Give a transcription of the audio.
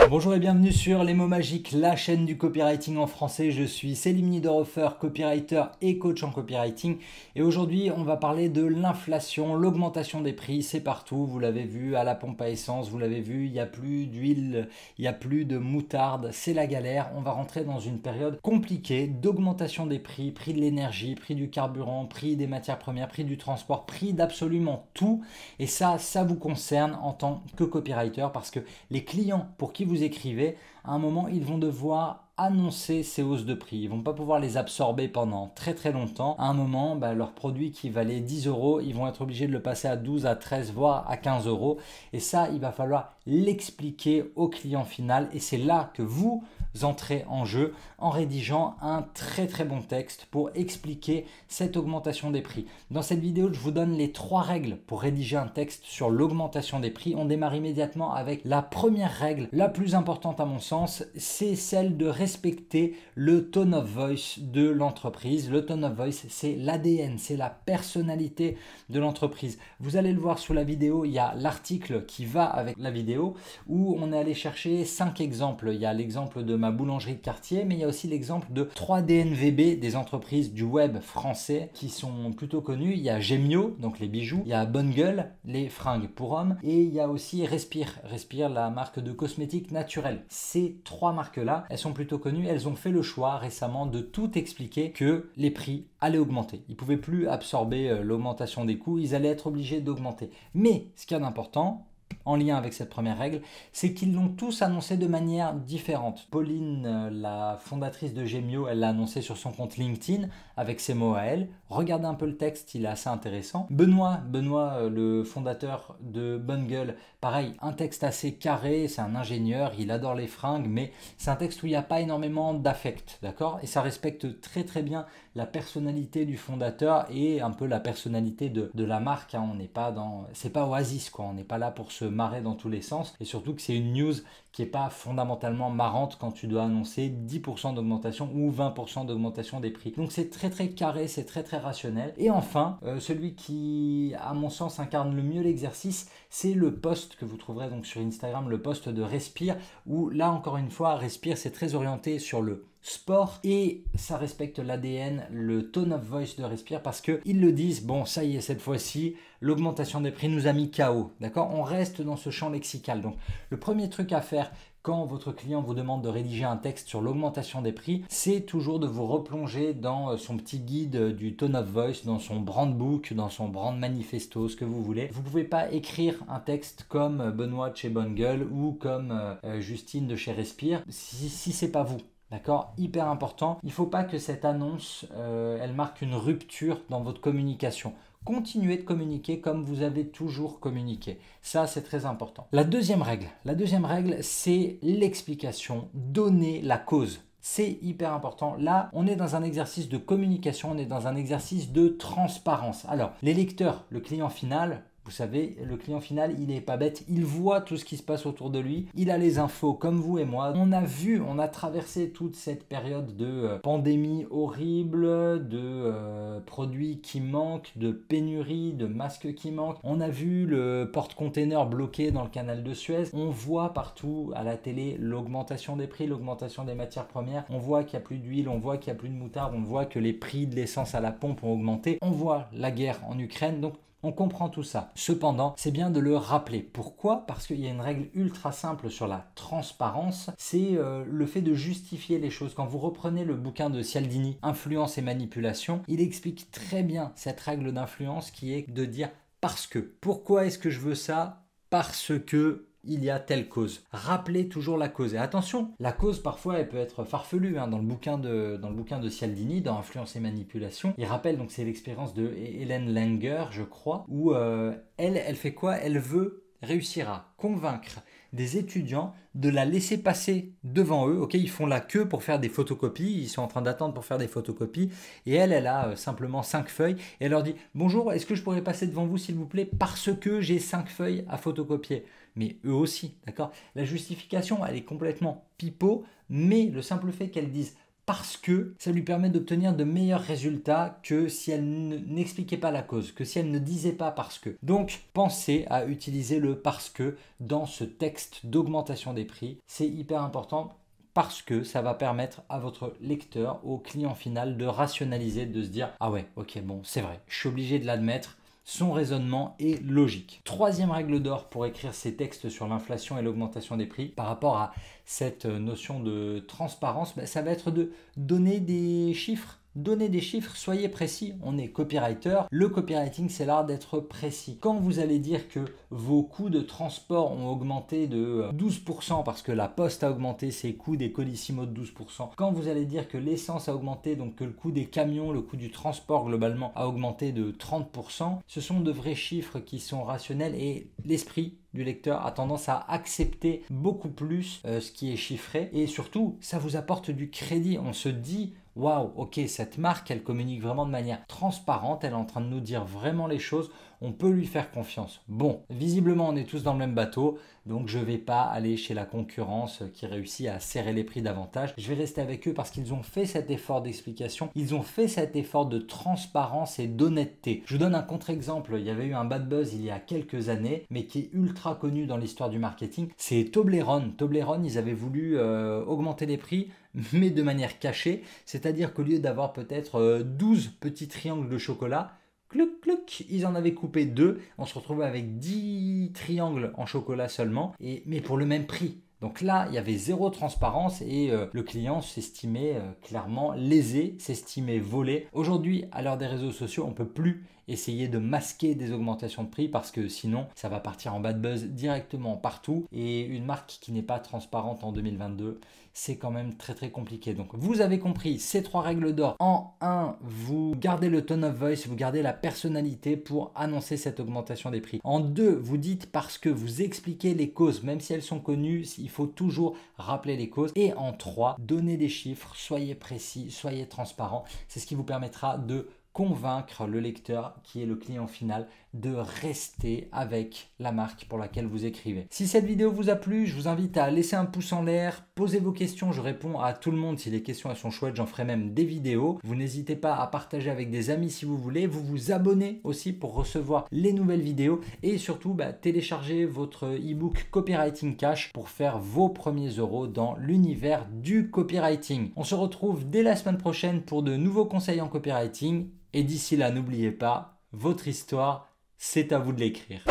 Bonjour et bienvenue sur Les mots magiques, la chaîne du copywriting en français. Je suis Selim Niederhofer, copywriter et coach en copywriting. Et aujourd'hui, on va parler de l'inflation, l'augmentation des prix. C'est partout, vous l'avez vu à la pompe à essence, vous l'avez vu, il n'y a plus d'huile, il n'y a plus de moutarde, c'est la galère. On va rentrer dans une période compliquée d'augmentation des prix, prix de l'énergie, prix du carburant, prix des matières premières, prix du transport, prix d'absolument tout. Et ça vous concerne en tant que copywriter parce que les clients pour qui vous écrivez, à un moment, ils vont devoir annoncer ces hausses de prix. Ils ne vont pas pouvoir les absorber pendant très longtemps. À un moment, leur produit qui valait 10 euros, ils vont être obligés de le passer à 12, à 13, voire à 15 euros. Et ça, il va falloir l'expliquer au client final. Et c'est là que vous entrez en jeu en rédigeant un très bon texte pour expliquer cette augmentation des prix. Dans cette vidéo, je vous donne les 3 règles pour rédiger un texte sur l'augmentation des prix. On démarre immédiatement avec la première règle, la plus importante à mon sens, c'est celle de respecter le tone of voice de l'entreprise. Le tone of voice, c'est l'ADN, c'est la personnalité de l'entreprise. Vous allez le voir sous la vidéo, il y a l'article qui va avec la vidéo où on est allé chercher 5 exemples. Il y a l'exemple de ma boulangerie de quartier, mais il y a aussi l'exemple de 3 DNVB, des entreprises du web français qui sont plutôt connues. Il y a Gemio, donc les bijoux, il y a Bonne Gueule, les fringues pour hommes, et il y a aussi Respire, la marque de cosmétiques naturels. Ces 3 marques-là, elles sont plutôt connues, elles ont fait le choix récemment de tout expliquer que les prix allaient augmenter. Ils ne pouvaient plus absorber l'augmentation des coûts, ils allaient être obligés d'augmenter. Mais ce qu'il y a d'important, en lien avec cette première règle, c'est qu'ils l'ont tous annoncé de manière différente. Pauline, la fondatrice de Gemio, elle l'a annoncé sur son compte LinkedIn avec ses mots à elle. Regardez un peu le texte, il est assez intéressant. Benoît, le fondateur de Bonne Gueule, pareil, un texte assez carré, c'est un ingénieur, il adore les fringues, mais c'est un texte où il n'y a pas énormément d'affect, d'accord? Et ça respecte très bien la personnalité du fondateur et un peu la personnalité de la marque. Hein. On n'est pas dans... C'est pas Oasis, quoi. On n'est pas là pour se marrer dans tous les sens. Et surtout que c'est une news qui n'est pas fondamentalement marrante quand tu dois annoncer 10% d'augmentation ou 20% d'augmentation des prix. Donc c'est très carré, c'est très rationnel. Et enfin, celui qui, à mon sens, incarne le mieux l'exercice, c'est le post que vous trouverez donc sur Instagram, le post de Respire, où là, encore une fois, Respire, c'est très orienté sur le sport et ça respecte l'ADN, le tone of voice de Respire parce qu'ils le disent, bon ça y est cette fois-ci, l'augmentation des prix nous a mis KO, d'accord? On reste dans ce champ lexical. Donc le premier truc à faire quand votre client vous demande de rédiger un texte sur l'augmentation des prix, c'est toujours de vous replonger dans son petit guide du tone of voice, dans son brand book, dans son brand manifesto, ce que vous voulez. Vous ne pouvez pas écrire un texte comme Benoît de chez Bonne Gueule ou comme Justine de chez Respire si c'est pas vous. D'accord? Hyper important. Il ne faut pas que cette annonce, elle marque une rupture dans votre communication. Continuez de communiquer comme vous avez toujours communiqué. Ça, c'est très important. La deuxième règle, c'est l'explication. Donner la cause. C'est hyper important. Là, on est dans un exercice de communication, on est dans un exercice de transparence. Alors, les lecteurs, le client final... Vous savez, le client final, il n'est pas bête, il voit tout ce qui se passe autour de lui, il a les infos comme vous et moi. On a traversé toute cette période de pandémie horrible, de produits qui manquent, de pénurie, de masques qui manquent. On a vu le porte-container bloqué dans le canal de Suez. On voit partout à la télé l'augmentation des prix, l'augmentation des matières premières. On voit qu'il n'y a plus d'huile, on voit qu'il n'y a plus de moutarde, on voit que les prix de l'essence à la pompe ont augmenté. On voit la guerre en Ukraine, donc on comprend tout ça. Cependant, c'est bien de le rappeler. Pourquoi? Parce qu'il y a une règle ultra simple sur la transparence, c'est le fait de justifier les choses. Quand vous reprenez le bouquin de Cialdini, Influence et manipulation, il explique très bien cette règle d'influence qui est de dire parce que. Pourquoi est-ce que je veux ça? Parce que il y a telle cause. Rappelez toujours la cause. Et attention, la cause parfois elle peut être farfelue. Dans le bouquin de Cialdini, dans Influence et manipulation, il rappelle, donc c'est l'expérience de Hélène Langer, je crois, où elle fait quoi? Elle veut réussir à convaincre des étudiants de la laisser passer devant eux. Ok, ils font la queue pour faire des photocopies, ils sont en train d'attendre pour faire des photocopies, et elle a simplement 5 feuilles, et elle leur dit « Bonjour, est-ce que je pourrais passer devant vous s'il vous plaît, parce que j'ai 5 feuilles à photocopier ?» Mais eux aussi, d'accord? La justification, elle est complètement pipeau, mais le simple fait qu'elle dise parce que ça lui permet d'obtenir de meilleurs résultats que si elle n'expliquait pas la cause, que si elle ne disait pas parce que. Donc, pensez à utiliser le parce que dans ce texte d'augmentation des prix. C'est hyper important parce que ça va permettre à votre lecteur, au client final, de rationaliser, de se dire « Ah ouais, ok, bon, c'est vrai, je suis obligé de l'admettre ». Son raisonnement est logique. Troisième règle d'or pour écrire ces textes sur l'inflation et l'augmentation des prix par rapport à cette notion de transparence, ça va être de donner des chiffres. Donnez des chiffres, soyez précis. On est copywriter. Le copywriting, c'est l'art d'être précis. Quand vous allez dire que vos coûts de transport ont augmenté de 12% parce que la Poste a augmenté ses coûts des Colissimo de 12%, quand vous allez dire que l'essence a augmenté, donc que le coût des camions, le coût du transport globalement a augmenté de 30%, ce sont de vrais chiffres qui sont rationnels et l'esprit du lecteur a tendance à accepter beaucoup plus ce qui est chiffré et surtout, ça vous apporte du crédit. On se dit waouh, ok, cette marque, elle communique vraiment de manière transparente, elle est en train de nous dire vraiment les choses, on peut lui faire confiance. Bon, visiblement, on est tous dans le même bateau, donc je ne vais pas aller chez la concurrence qui réussit à serrer les prix davantage. Je vais rester avec eux parce qu'ils ont fait cet effort d'explication, ils ont fait cet effort de transparence et d'honnêteté. Je vous donne un contre-exemple, il y avait eu un bad buzz il y a quelques années, mais qui est ultra connu dans l'histoire du marketing, c'est Toblerone. Toblerone, ils avaient voulu augmenter les prix, mais de manière cachée, c'est-à-dire qu'au lieu d'avoir peut-être 12 petits triangles de chocolat, clouc, clouc, ils en avaient coupé 2, on se retrouvait avec 10 triangles en chocolat seulement, mais pour le même prix. Donc là, il y avait zéro transparence et le client s'estimait clairement lésé, s'estimait volé. Aujourd'hui, à l'heure des réseaux sociaux, on ne peut plus essayer de masquer des augmentations de prix parce que sinon, ça va partir en bad buzz directement partout. Et une marque qui n'est pas transparente en 2022, c'est quand même très très compliqué. Donc vous avez compris ces 3 règles d'or. En 1, vous gardez le tone of voice, vous gardez la personnalité pour annoncer cette augmentation des prix. En 2, vous dites parce que vous expliquez les causes, même si elles sont connues, il faut toujours rappeler les causes. Et en 3, donnez des chiffres, soyez précis, soyez transparent. C'est ce qui vous permettra de convaincre le lecteur, qui est le client final, de rester avec la marque pour laquelle vous écrivez. Si cette vidéo vous a plu, je vous invite à laisser un pouce en l'air, poser vos questions, je réponds à tout le monde. Si les questions elles sont chouettes, j'en ferai même des vidéos. Vous n'hésitez pas à partager avec des amis si vous voulez. Vous vous abonnez aussi pour recevoir les nouvelles vidéos et surtout téléchargez votre e-book Copywriting Cash pour faire vos premiers euros dans l'univers du copywriting. On se retrouve dès la semaine prochaine pour de nouveaux conseils en copywriting. Et d'ici là, n'oubliez pas, votre histoire, c'est à vous de l'écrire.